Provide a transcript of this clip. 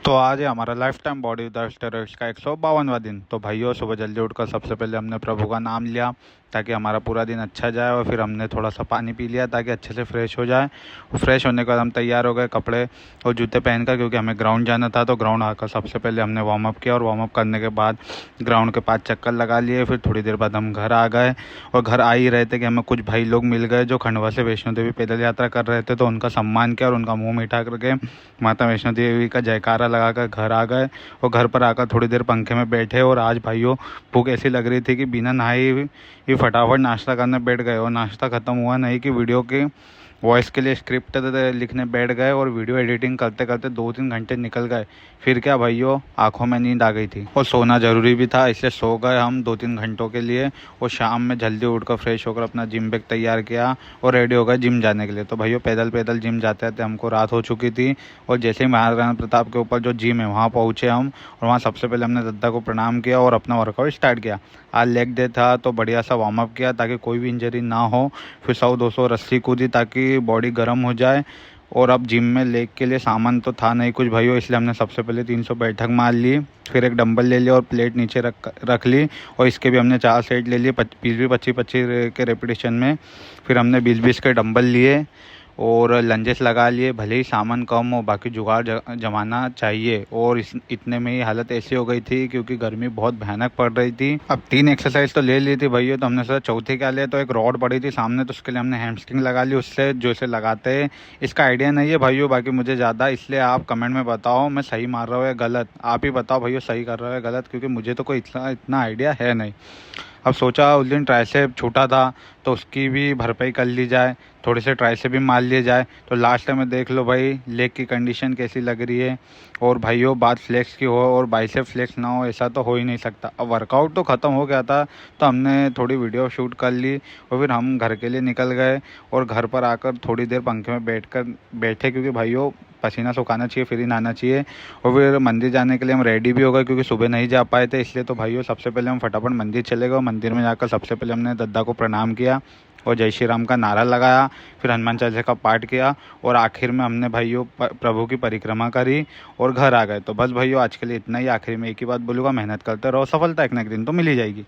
तो आज है हमारा life time body with steroids का 152वां दिन। तो भाइयों, सुबह जल्दी उठकर सबसे पहले हमने प्रभु का नाम लिया ताकि हमारा पूरा दिन अच्छा जाए, और फिर हमने थोड़ा सा पानी पी लिया ताकि अच्छे से फ्रेश हो जाए। फ्रेश होने के बाद हम तैयार हो गए कपड़े और जूते पहनकर, क्योंकि हमें ग्राउंड जाना था। तो ग्राउंड आकर सबसे पहले हमने वार्म अप किया, और वार्म अप करने के बाद ग्राउंड के 5 चक्कर लगा लिए। फिर थोड़ी देर बाद हम घर आ गए, और घर आ ही रहे थे कि हमें कुछ भाई लोग मिल गए जो खंडवा से वैष्णो देवी पैदल यात्रा कर रहे थे। तो उनका सम्मान किया और उनका मुँह मीठा करके माता वैष्णो देवी का जयकारा लगाकर घर आ गए। और घर पर आकर थोड़ी देर पंखे में बैठे, और आज भाइयों भूख ऐसी लग रही थी कि बिना नहाए ही फटाफट नाश्ता करने बैठ गए। और नाश्ता ख़त्म हुआ नहीं कि वीडियो के वॉइस के लिए स्क्रिप्ट लिखने बैठ गए, और वीडियो एडिटिंग करते करते 2-3 घंटे निकल गए। फिर क्या भाइयों, आंखों में नींद आ गई थी और सोना ज़रूरी भी था, इसलिए सो गए हम 2-3 घंटों के लिए। और शाम में जल्दी उठकर फ्रेश होकर अपना जिम बैग तैयार किया और रेडी हो गए जिम जाने के लिए। तो भाइयों, पैदल पैदल जिम जाते जाते हमको रात हो चुकी थी। और जैसे ही महाराणा प्रताप के ऊपर जो जिम है वहाँ पहुँचे हम, और वहाँ सबसे पहले हमने दद्दा को प्रणाम किया और अपना वर्कआउट स्टार्ट किया। आज लेग डे था तो बढ़िया सा वार्म अप किया ताकि कोई भी इंजरी ना हो। फिर 100-200 रस्सी कूदी ताकि बॉडी गर्म हो जाए। और अब जिम में लेग के लिए सामान तो था नहीं कुछ भाइयों, इसलिए हमने सबसे पहले 300 बैठक मार ली। फिर एक डंबल ले लिया और प्लेट नीचे रख ली, और इसके भी हमने 4 सेट ले लिए 20-25 के रेपिटेशन में। फिर हमने 20-20 के डंबल लिए और लंजेस लगा लिए। भले ही सामान कम हो, बाकी जुगाड़ जमाना चाहिए। और इतने में ही हालत ऐसी हो गई थी क्योंकि गर्मी बहुत भयानक पड़ रही थी। अब 3 एक्सरसाइज तो ले ली थी भैया, तो हमने सोचा चौथी क्या ले। तो एक रॉड पड़ी थी सामने, तो उसके लिए हमने हैमस्ट्रिंग लगा ली उससे, जो इसे लगाते हैं। इसका आइडिया नहीं है भाइयों बाकी मुझे ज़्यादा, इसलिए आप कमेंट में बताओ मैं सही मार रहा हूँ या गलत। आप ही बताओ भैया सही कर रहा है या गलत, क्योंकि मुझे तो कोई इतना आइडिया है नहीं। अब सोचा उस दिन ट्राइसेप छूटा था तो उसकी भी भरपाई कर ली जाए, थोड़े से ट्राइसेप भी मार लिए जाए। तो लास्ट में देख लो भाई लेग की कंडीशन कैसी लग रही है। और भाइयों, बात फ्लेक्स की हो और बाइसेप फ्लेक्स ना हो, ऐसा तो हो ही नहीं सकता। अब वर्कआउट तो ख़त्म हो गया था तो हमने थोड़ी वीडियो शूट कर ली, और फिर हम घर के लिए निकल गए। और घर पर आकर थोड़ी देर पंखे में बैठे, क्योंकि भाइयों पसीना सुखाना चाहिए फिर ही नहाना चाहिए। और फिर मंदिर जाने के लिए हम रेडी भी हो गए, क्योंकि सुबह नहीं जा पाए थे इसलिए। तो भाइयों, सबसे पहले हम फटाफट मंदिर चले गए। मंदिर में जाकर सबसे पहले हमने दद्दा को प्रणाम किया और जय श्री राम का नारा लगाया। फिर हनुमान चालीसा का पाठ किया, और आखिर में हमने भाइयों प्रभु की परिक्रमा करी और घर आ गए। तो बस भाइयों, आज के लिए इतना ही। आखिर में एक ही बात बोलूँगा, मेहनत करते रहो, सफलता एक ना एक दिन तो मिल ही जाएगी।